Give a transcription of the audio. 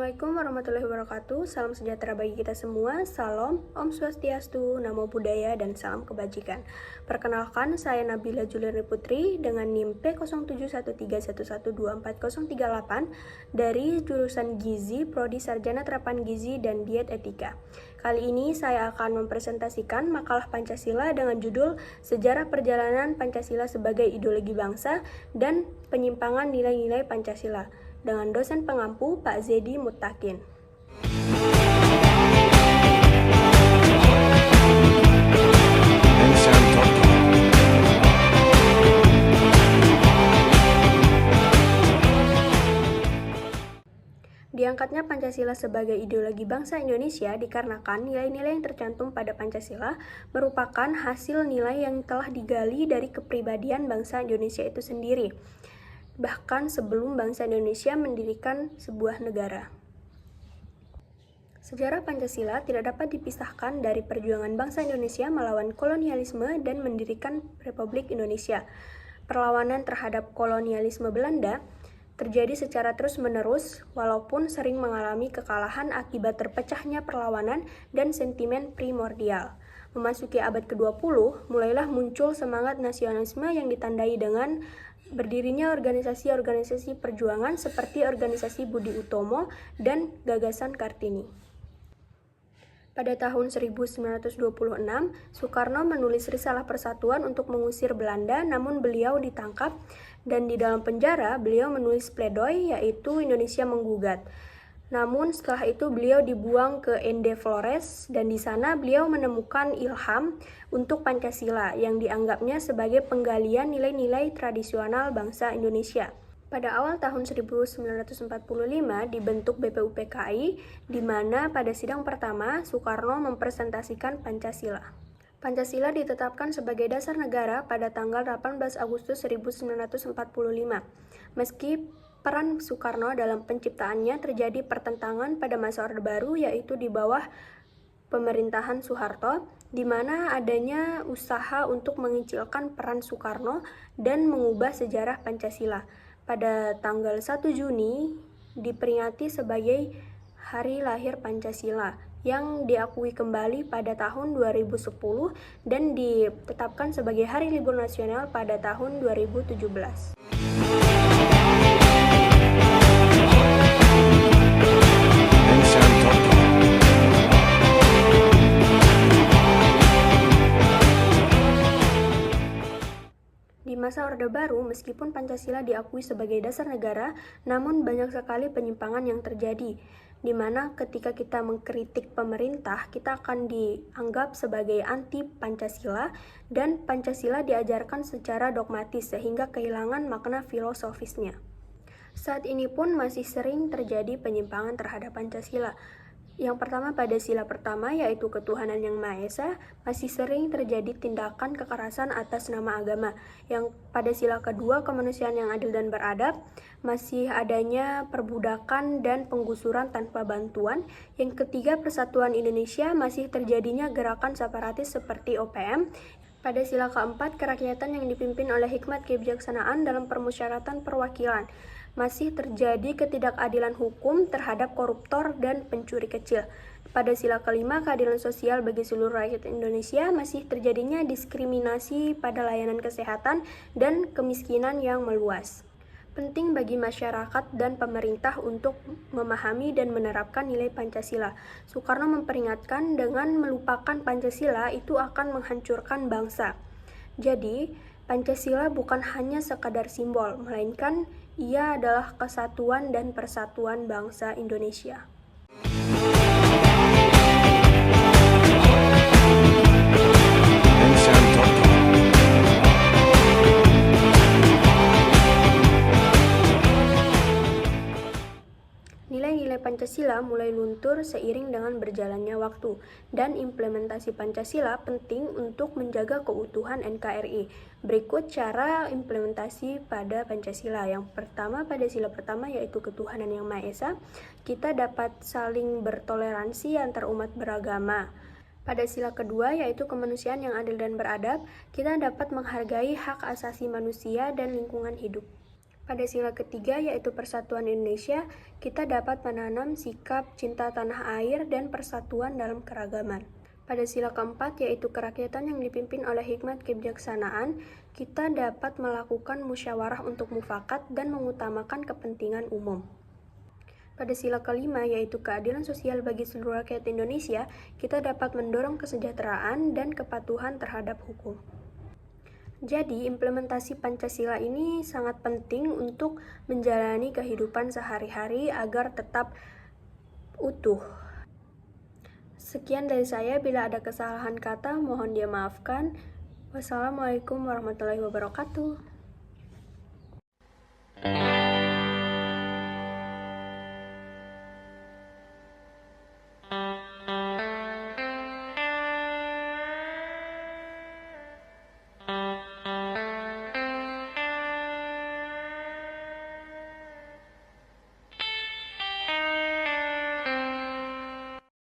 Assalamualaikum warahmatullahi wabarakatuh. Salam sejahtera bagi kita semua. Salam, Om Swastiastu, Namo Buddhaya, dan salam kebajikan. Perkenalkan, saya Nabila Juliani Putri dengan NIM P0713112438 dari jurusan Gizi, Prodi Sarjana Terapan Gizi dan Diet Etika. Kali ini saya akan mempresentasikan makalah Pancasila dengan judul Sejarah Perjalanan Pancasila sebagai Ideologi Bangsa dan Penyimpangan Nilai-Nilai Pancasila, dengan dosen pengampu Pak Zedi Muttaqin. Diangkatnya Pancasila sebagai ideologi bangsa Indonesia dikarenakan nilai-nilai yang tercantum pada Pancasila merupakan hasil nilai yang telah digali dari kepribadian bangsa Indonesia itu sendiri, bahkan sebelum bangsa Indonesia mendirikan sebuah negara. Sejarah Pancasila tidak dapat dipisahkan dari perjuangan bangsa Indonesia melawan kolonialisme dan mendirikan Republik Indonesia. Perlawanan terhadap kolonialisme Belanda terjadi secara terus-menerus, walaupun sering mengalami kekalahan akibat terpecahnya perlawanan dan sentimen primordial. Memasuki abad ke-20, mulailah muncul semangat nasionalisme yang ditandai dengan berdirinya organisasi-organisasi perjuangan seperti Organisasi Budi Utomo dan Gagasan Kartini. Pada tahun 1926, Soekarno menulis Risalah Persatuan untuk mengusir Belanda, namun beliau ditangkap dan di dalam penjara beliau menulis pledoi yaitu Indonesia Menggugat. Namun setelah itu beliau dibuang ke Ende Flores dan di sana beliau menemukan ilham untuk Pancasila yang dianggapnya sebagai penggalian nilai-nilai tradisional bangsa Indonesia. Pada awal tahun 1945 dibentuk BPUPKI, di mana pada sidang pertama Soekarno mempresentasikan Pancasila. Pancasila ditetapkan sebagai dasar negara pada tanggal 18 Agustus 1945. Meski peran Soekarno dalam penciptaannya terjadi pertentangan pada masa Orde Baru, yaitu di bawah pemerintahan Soeharto, di mana adanya usaha untuk mengecilkan peran Soekarno dan mengubah sejarah Pancasila. Pada tanggal 1 Juni diperingati sebagai Hari Lahir Pancasila yang diakui kembali pada tahun 2010 dan ditetapkan sebagai Hari Libur Nasional pada tahun 2017. Di masa Orde Baru, meskipun Pancasila diakui sebagai dasar negara, namun banyak sekali penyimpangan yang terjadi, di mana ketika kita mengkritik pemerintah, kita akan dianggap sebagai anti-Pancasila, dan Pancasila diajarkan secara dogmatis sehingga kehilangan makna filosofisnya. Saat ini pun masih sering terjadi penyimpangan terhadap Pancasila. Yang pertama, pada sila pertama yaitu ketuhanan yang Maha Esa, masih sering terjadi tindakan kekerasan atas nama agama. Yang pada sila kedua, kemanusiaan yang adil dan beradab, masih adanya perbudakan dan penggusuran tanpa bantuan. Yang ketiga, persatuan Indonesia, masih terjadinya gerakan separatis seperti OPM. Pada sila keempat, kerakyatan yang dipimpin oleh hikmat kebijaksanaan dalam permusyawaratan perwakilan. Masih terjadi ketidakadilan hukum terhadap koruptor dan pencuri kecil. Pada sila kelima, keadilan sosial bagi seluruh rakyat Indonesia, masih terjadinya diskriminasi pada layanan kesehatan dan kemiskinan yang meluas. Penting bagi masyarakat dan pemerintah untuk memahami dan menerapkan nilai Pancasila. Soekarno memperingatkan dengan melupakan Pancasila itu akan menghancurkan bangsa. Jadi, Pancasila bukan hanya sekadar simbol, melainkan ia adalah kesatuan dan persatuan bangsa Indonesia. Nilai-nilai Pancasila mulai luntur seiring dengan berjalannya waktu, dan implementasi Pancasila penting untuk menjaga keutuhan NKRI. Berikut cara implementasi pada Pancasila. Yang pertama, pada sila pertama yaitu ketuhanan yang Maha Esa, kita dapat saling bertoleransi antar umat beragama. Pada sila kedua yaitu kemanusiaan yang adil dan beradab, kita dapat menghargai hak asasi manusia dan lingkungan hidup. Pada sila ketiga, yaitu Persatuan Indonesia, kita dapat menanam sikap cinta tanah air dan persatuan dalam keragaman. Pada sila keempat, yaitu kerakyatan yang dipimpin oleh hikmat kebijaksanaan, kita dapat melakukan musyawarah untuk mufakat dan mengutamakan kepentingan umum. Pada sila kelima, yaitu keadilan sosial bagi seluruh rakyat Indonesia, kita dapat mendorong kesejahteraan dan kepatuhan terhadap hukum. Jadi, implementasi Pancasila ini sangat penting untuk menjalani kehidupan sehari-hari agar tetap utuh. Sekian dari saya, bila ada kesalahan kata mohon dimaafkan. Wassalamualaikum warahmatullahi wabarakatuh.